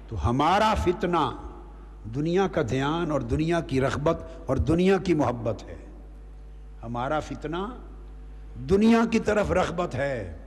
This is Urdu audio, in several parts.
تو ہمارا فتنہ دنیا کا دھیان اور دنیا کی رغبت اور دنیا کی محبت ہے. ہمارا فتنہ دنیا کی طرف رغبت ہے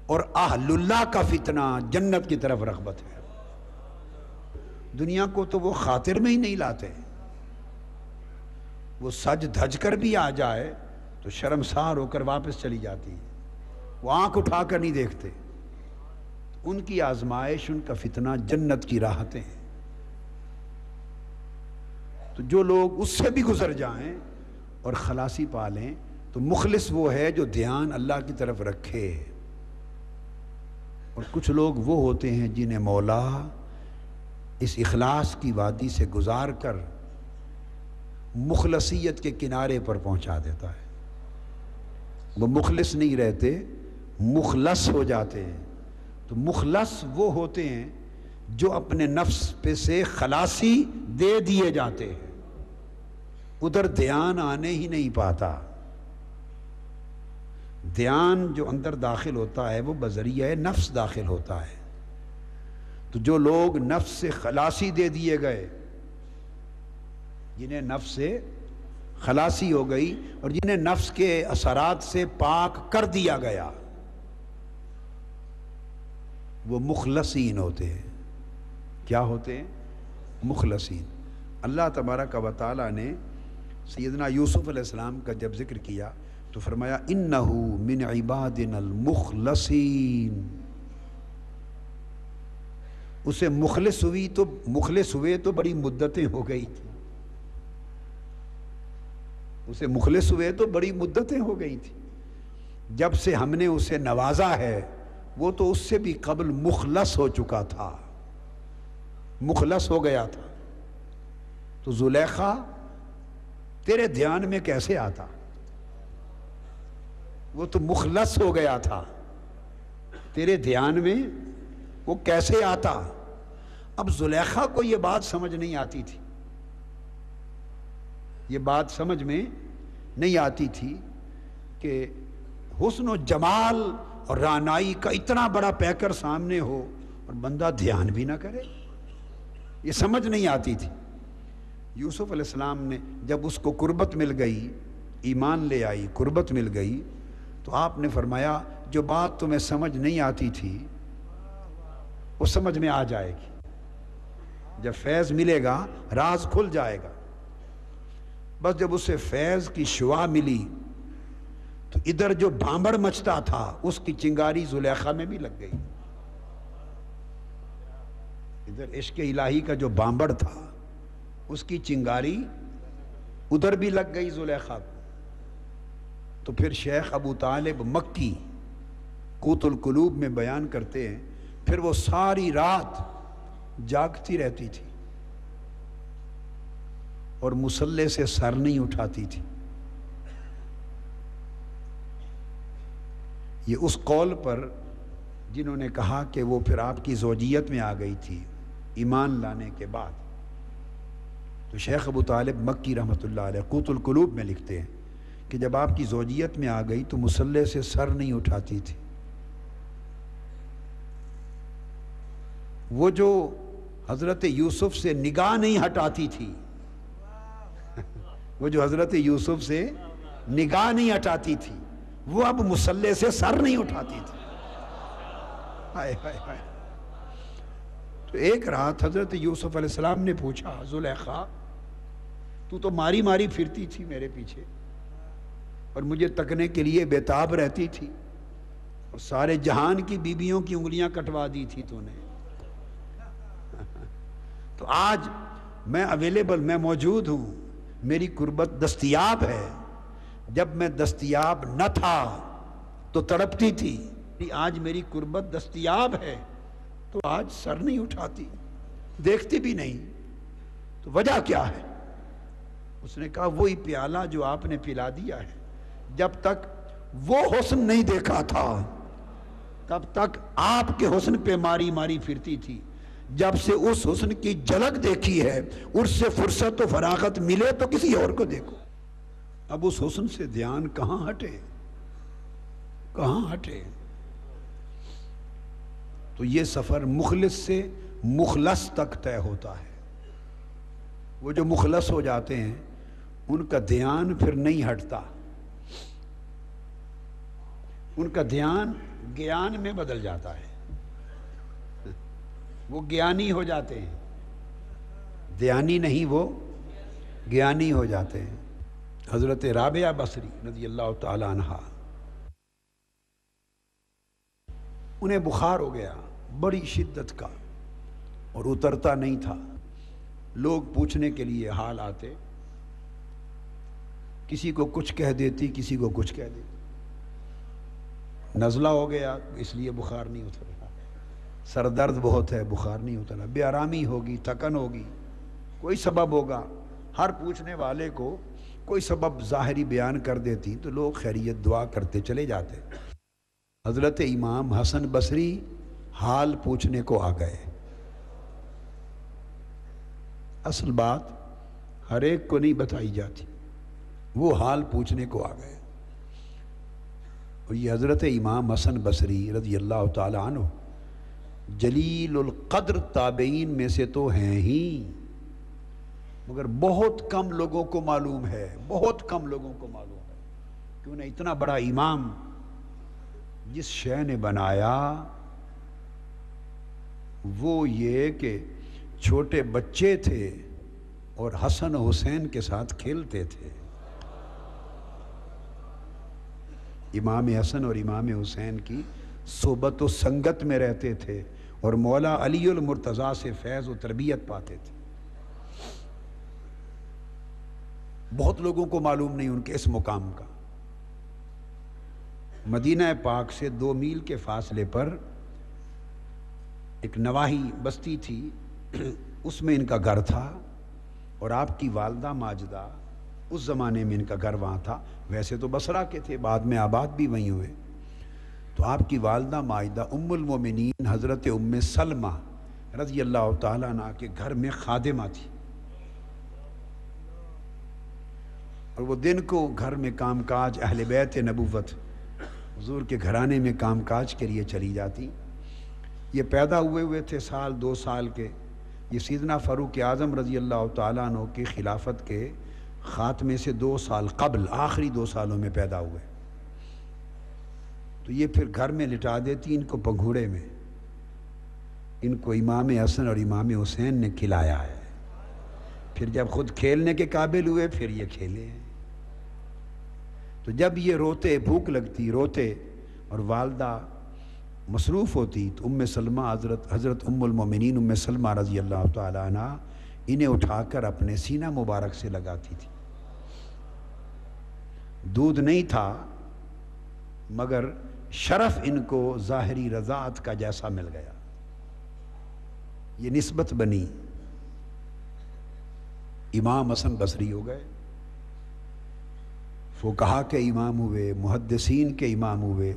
اور اہل اللہ کا فتنہ جنت کی طرف رغبت ہے. دنیا کو تو وہ خاطر میں ہی نہیں لاتے. وہ سج دھج کر بھی آ جائے تو شرمسار ہو کر واپس چلی جاتی ہے. وہ آنکھ اٹھا کر نہیں دیکھتے. ان کی آزمائش، ان کا فتنہ جنت کی راحتیں ہیں. تو جو لوگ اس سے بھی گزر جائیں اور خلاصی پا لیں تو مخلص وہ ہے جو دھیان اللہ کی طرف رکھے. اور کچھ لوگ وہ ہوتے ہیں جنہیں مولا اس اخلاص کی وادی سے گزار کر مخلصیت کے کنارے پر پہنچا دیتا ہے. وہ مخلص نہیں رہتے، مخلص ہو جاتے ہیں. تو مخلص وہ ہوتے ہیں جو اپنے نفس پہ سے خلاصی دے دیے جاتے ہیں. ادھر دھیان آنے ہی نہیں پاتا. دھیان جو اندر داخل ہوتا ہے وہ بذریعہ نفس داخل ہوتا ہے. تو جو لوگ نفس سے خلاصی دے دیے گئے، جنہیں نفس سے خلاصی ہو گئی اور جنہیں نفس کے اثرات سے پاک کر دیا گیا، وہ مخلصین ہوتے ہیں. کیا ہوتے ہیں؟ مخلصین. اللہ تبارک و تعالیٰ نے سیدنا یوسف علیہ السلام کا جب ذکر کیا تو فرمایا انہو من عبادنا المخلصین. اسے مخلص ہوئے تو بڑی مدتیں ہو گئی تھی. اسے مخلص ہوئے تو بڑی مدتیں ہو گئی تھی. جب سے ہم نے اسے نوازا ہے وہ تو اس سے بھی قبل مخلص ہو چکا تھا، مخلص ہو گیا تھا. تو زلیخا تیرے دھیان میں کیسے آتا؟ وہ تو مخلص ہو گیا تھا، تیرے دھیان میں وہ کیسے آتا؟ اب زلیخا کو یہ بات سمجھ نہیں آتی تھی. یہ بات سمجھ میں نہیں آتی تھی کہ حسن و جمال اور رعنائی کا اتنا بڑا پیکر سامنے ہو اور بندہ دھیان بھی نہ کرے. یہ سمجھ نہیں آتی تھی. یوسف علیہ السلام نے جب اس کو قربت مل گئی، ایمان لے آئی، قربت مل گئی، تو آپ نے فرمایا جو بات تمہیں سمجھ نہیں آتی تھی وہ سمجھ میں آ جائے گی. جب فیض ملے گا راز کھل جائے گا. بس جب اسے فیض کی شعاع ملی تو ادھر جو بھانبڑ مچتا تھا اس کی چنگاری زلیخا میں بھی لگ گئی. ادھر عشق الہی کا جو بھانبڑ تھا اس کی چنگاری ادھر بھی لگ گئی زلیخا کو. تو پھر شیخ ابو طالب مکی قوت القلوب میں بیان کرتے ہیں پھر وہ ساری رات جاگتی رہتی تھی اور مصلے سے سر نہیں اٹھاتی تھی. یہ اس قول پر جنہوں نے کہا کہ وہ پھر آپ کی زوجیت میں آ گئی تھی ایمان لانے کے بعد. تو شیخ ابو طالب مکی رحمۃ اللہ علیہ قوت القلوب میں لکھتے ہیں کہ جب آپ کی زوجیت میں آ گئی تو مصلے سے سر نہیں اٹھاتی تھی. وہ جو حضرت یوسف سے نگاہ نہیں ہٹاتی تھی، وہ جو حضرت یوسف سے نگاہ نہیں ہٹاتی تھی وہ اب مصلے سے سر نہیں اٹھاتی تھی. ہائے ہائے ہائے. تو ایک رات حضرت یوسف علیہ السلام نے پوچھا زلیخا تو ماری ماری پھرتی تھی میرے پیچھے اور مجھے تکنے کے لیے بےتاب رہتی تھی اور سارے جہان کی بیویوں کی انگلیاں کٹوا دی تھی تو نے. تو آج میں اویلیبل، میں موجود ہوں، میری قربت دستیاب ہے. جب میں دستیاب نہ تھا تو تڑپتی تھی، آج میری قربت دستیاب ہے تو آج سر نہیں اٹھاتی، دیکھتی بھی نہیں. تو وجہ کیا ہے؟ اس نے کہا وہی پیالہ جو آپ نے پلا دیا ہے. جب تک وہ حسن نہیں دیکھا تھا تب تک آپ کے حسن پہ ماری ماری پھرتی تھی. جب سے اس حسن کی جھلک دیکھی ہے، اس سے فرصت و فراغت ملے تو کسی اور کو دیکھو. اب اس حسن سے دھیان کہاں ہٹے، کہاں ہٹے. تو یہ سفر مخلص سے مخلص تک طے ہوتا ہے۔ وہ جو مخلص ہو جاتے ہیں ان کا دھیان پھر نہیں ہٹتا، ان کا دھیان گیان میں بدل جاتا ہے، وہ گیانی ہو جاتے ہیں، دھیانی نہیں، وہ گیانی ہو جاتے ہیں۔ حضرت رابعہ بصری رضی اللہ تعالی عنہ، انہیں بخار ہو گیا بڑی شدت کا اور اترتا نہیں تھا۔ لوگ پوچھنے کے لیے حال آتے، کسی کو کچھ کہہ دیتی، کسی کو کچھ کہہ دیتی۔ نزلہ ہو گیا اس لیے بخار نہیں اتر رہا، سر درد بہت ہے بخار نہیں اتر رہا، بے آرامی ہوگی، تھکن ہوگی، کوئی سبب ہوگا۔ ہر پوچھنے والے کو کوئی سبب ظاہری بیان کر دیتی تو لوگ خیریت دعا کرتے چلے جاتے۔ حضرت امام حسن بصری حال پوچھنے کو آ گئے۔ اصل بات ہر ایک کو نہیں بتائی جاتی، وہ حال پوچھنے کو آ گئے۔ اور یہ حضرت امام حسن بصری رضی اللہ تعالی عنہ جلیل القدر تابعین میں سے تو ہیں ہی، مگر بہت کم لوگوں کو معلوم ہے، بہت کم لوگوں کو معلوم ہے کہ انہیں اتنا بڑا امام جس شے نے بنایا وہ یہ کہ چھوٹے بچے تھے اور حسن و حسین کے ساتھ کھیلتے تھے۔ امام حسن اور امام حسین کی صحبت و سنگت میں رہتے تھے اور مولا علی المرتضیٰ سے فیض و تربیت پاتے تھے۔ بہت لوگوں کو معلوم نہیں ان کے اس مقام کا۔ مدینہ پاک سے 2 میل کے فاصلے پر ایک نواحی بستی تھی، اس میں ان کا گھر تھا، اور آپ کی والدہ ماجدہ، اس زمانے میں ان کا گھر وہاں تھا، ویسے تو بصرہ کے تھے، بعد میں آباد بھی وہیں ہوئے۔ تو آپ کی والدہ ماجدہ ام المومنین حضرت ام سلمہ رضی اللہ تعالیٰ عنہ کے گھر میں خادمہ تھی، اور وہ دن کو گھر میں کام کاج، اہل بیت نبوت حضور کے گھرانے میں کام کاج کے لیے چلی جاتی۔ یہ پیدا ہوئے تھے 2 سال کے، یہ سیدنا فاروق اعظم رضی اللہ تعالیٰ عنہ کی خلافت کے خاتمے سے 2 سال قبل، آخری 2 سالوں میں پیدا ہوئے۔ تو یہ پھر گھر میں لٹا دیتی ان کو پنگھوڑے میں، ان کو امام حسن اور امام حسین نے کھلایا ہے، پھر جب خود کھیلنے کے قابل ہوئے پھر یہ کھیلے ہیں۔ تو جب یہ روتے، بھوک لگتی، روتے اور والدہ مصروف ہوتی تو ام سلمہ حضرت ام المومنین ام سلمہ رضی اللہ تعالی عنہ انہیں اٹھا کر اپنے سینہ مبارک سے لگاتی تھی۔ دودھ نہیں تھا مگر شرف ان کو ظاہری رضاعت کا جیسا مل گیا، یہ نسبت بنی، امام حسن بصری ہو گئے، فقہا کے امام ہوئے، محدثین کے امام ہوئے،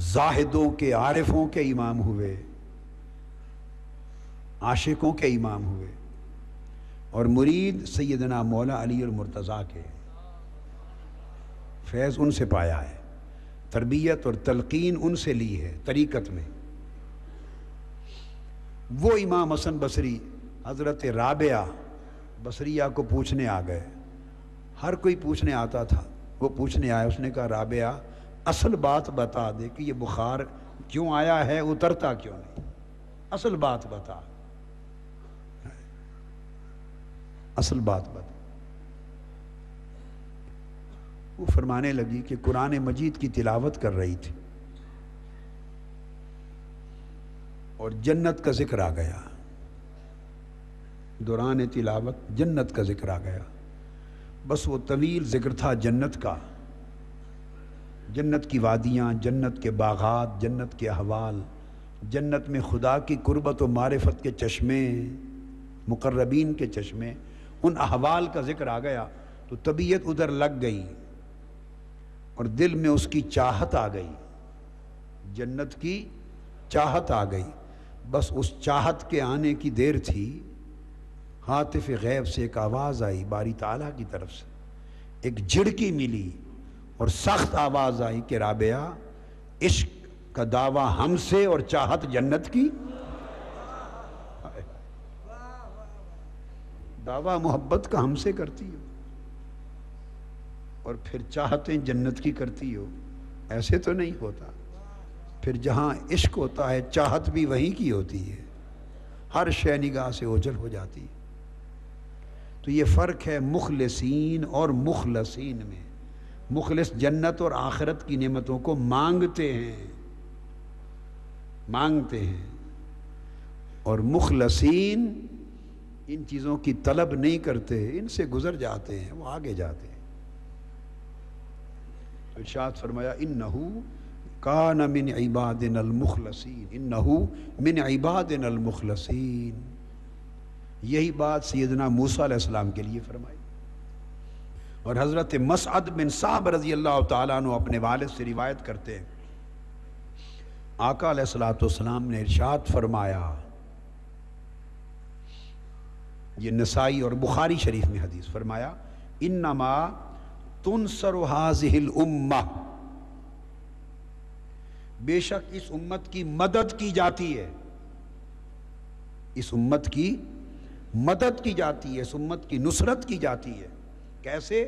زاہدوں کے، عارفوں کے امام ہوئے، عاشقوں کے امام ہوئے، اور مرید سیدنا مولا علی المرتضیٰ کے، فیض ان سے پایا ہے، تربیت اور تلقین ان سے لی ہے طریقت میں۔ وہ امام حسن بصری حضرت رابعہ بصریہ کو پوچھنے آ گئے، ہر کوئی پوچھنے آتا تھا، وہ پوچھنے آیا، اس نے کہا رابعہ اصل بات بتا دے کہ یہ بخار کیوں آیا ہے، اترتا کیوں نہیں، اصل بات بتا، اصل بات بتا۔ وہ فرمانے لگی کہ قرآن مجید کی تلاوت کر رہی تھی اور جنت کا ذکر آ گیا، دوران تلاوت جنت کا ذکر آ گیا، بس وہ طویل ذکر تھا جنت کا، جنت کی وادیاں، جنت کے باغات، جنت کے احوال، جنت میں خدا کی قربت و معرفت کے چشمے، مقربین کے چشمے، ان احوال کا ذکر آ گیا تو طبیعت ادھر لگ گئی اور دل میں اس کی چاہت آ گئی، جنت کی چاہت آ گئی۔ بس اس چاہت کے آنے کی دیر تھی، ہاتف غیب سے ایک آواز آئی باری تعالیٰ کی طرف سے، ایک جھڑکی ملی اور سخت آواز آئی کہ رابعہ عشق کا دعویٰ ہم سے اور چاہت جنت کی۔ دعویٰ محبت کا ہم سے کرتی ہو اور پھر چاہتے جنت کی کرتی ہو، ایسے تو نہیں ہوتا۔ پھر جہاں عشق ہوتا ہے چاہت بھی وہیں کی ہوتی ہے، ہر شے نگاہ سے اوجھل ہو جاتی ہے۔ تو یہ فرق ہے مخلصین اور مخلصین میں۔ مخلص جنت اور آخرت کی نعمتوں کو مانگتے ہیں اور مخلصین ان چیزوں کی طلب نہیں کرتے، ان سے گزر جاتے ہیں، وہ آگے جاتے ہیں۔ تو ارشاد فرمایا انہو کان من عبادنا المخلصین، انہو من عبادنا المخلصین۔ یہی بات سیدنا موسیٰ علیہ السلام کے لیے فرمائی، اور حضرت مسعد بن صعب رضی اللہ تعالیٰ عنہ اپنے والد سے روایت کرتے ہیں، آقا علیہ السلام نے ارشاد فرمایا، یہ نسائی اور بخاری شریف میں حدیث، فرمایا انما تنصر هذه الامہ، بے شک اس امت کی مدد کی جاتی ہے، اس امت کی مدد کی جاتی ہے، اس امت کی نصرت کی جاتی ہے۔ کیسے؟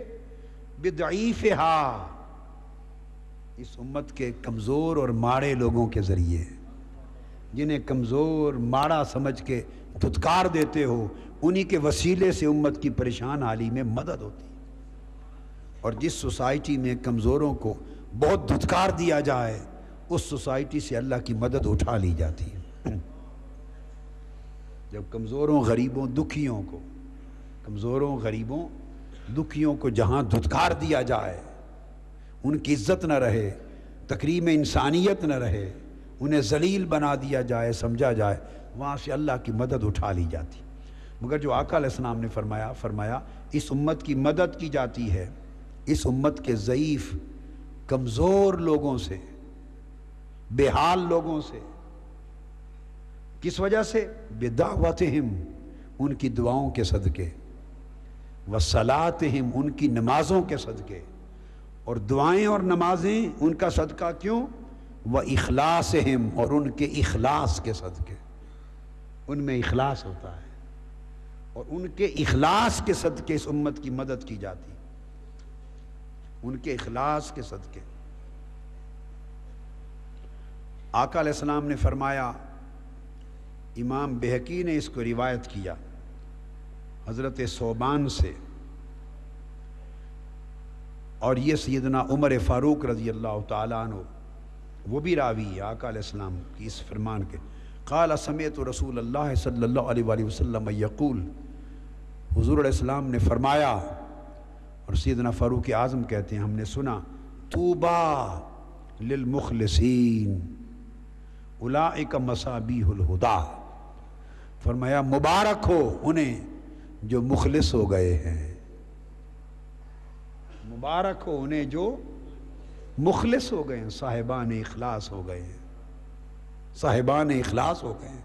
بضعیفہا، اس امت کے کمزور اور ماڑے لوگوں کے ذریعے، جنہیں کمزور ماڑا سمجھ کے دھتکار دیتے ہو، انہی کے وسیلے سے امت کی پریشان حالی میں مدد ہوتی ہے۔ اور جس سوسائٹی میں کمزوروں کو بہت دھتکار دیا جائے، اس سوسائٹی سے اللہ کی مدد اٹھا لی جاتی ہے۔ جب کمزوروں غریبوں دکھیوں کو جہاں دھتکار دیا جائے، ان کی عزت نہ رہے، تکریم انسانیت نہ رہے، انہیں ذلیل بنا دیا جائے، سمجھا جائے، وہاں سے اللہ کی مدد اٹھا لی جاتی۔ مگر جو آقا علیہ السلام نے فرمایا اس امت کی مدد کی جاتی ہے اس امت کے ضعیف کمزور لوگوں سے، بے حال لوگوں سے۔ کس وجہ سے؟ بدعوتہم، ان کی دعاؤں کے صدقے، وصلاتہم، ان کی نمازوں کے صدقے، اور دعائیں اور نمازیں ان کا صدقہ کیوں؟ وإخلاصہم، اور ان کے اخلاص کے صدقے، ان میں اخلاص ہوتا ہے، اور ان کے اخلاص کے صدقے اس امت کی مدد کی جاتی، ان کے اخلاص کے صدقے۔ آقا علیہ السلام نے فرمایا، امام بہقی نے اس کو روایت کیا حضرت ثوبان سے، اور یہ سیدنا عمر فاروق رضی اللہ تعالیٰ عنہ وہ بھی راوی ہے آقا علیہ السلام کی اس فرمان کے۔ قال سمعت رسول اللہ صلی اللہ علیہ وآلہ وسلم یقول، حضور علیہ السلام نے فرمایا، اور سیدنا فاروق اعظم کہتے ہیں ہم نے سنا، طوبیٰ للمخلصین اولئک مصابیح الہدیٰ، فرمایا مبارک ہو انہیں جو مخلص ہو گئے ہیں، مبارک ہو انہیں جو مخلص ہو گئے ہیں، صاحبان اخلاص ہو گئے ہیں، صاحبان اخلاص ہو گئے ہیں۔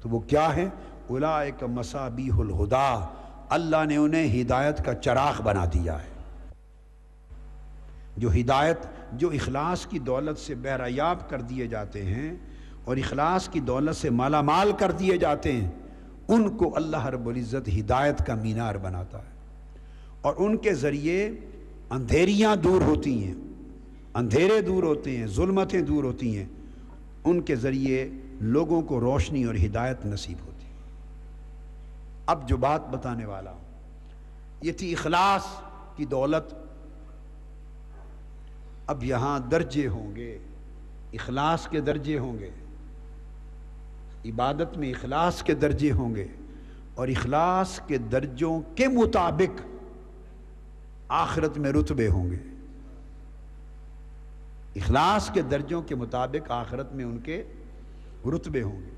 تو وہ کیا ہیں؟ اولئک مصابیح الہدیٰ، اللہ نے انہیں ہدایت کا چراغ بنا دیا ہے۔ جو اخلاص کی دولت سے بہرایاب کر دیے جاتے ہیں اور اخلاص کی دولت سے مالا مال کر دیے جاتے ہیں، ان کو اللہ رب العزت ہدایت کا مینار بناتا ہے، اور ان کے ذریعے اندھیریاں دور ہوتی ہیں، اندھیرے دور ہوتے ہیں، ظلمتیں دور ہوتی ہیں، ان کے ذریعے لوگوں کو روشنی اور ہدایت نصیب ہوتی ہے۔ اب جو بات بتانے والا ہوں یہ تھی اخلاص کی دولت۔ اب یہاں درجے ہوں گے، اخلاص کے درجے ہوں گے، عبادت میں اخلاص کے درجے ہوں گے، اور اخلاص کے درجوں کے مطابق آخرت میں رتبے ہوں گے، اخلاص کے درجوں کے مطابق آخرت میں ان کے رتبے ہوں گے۔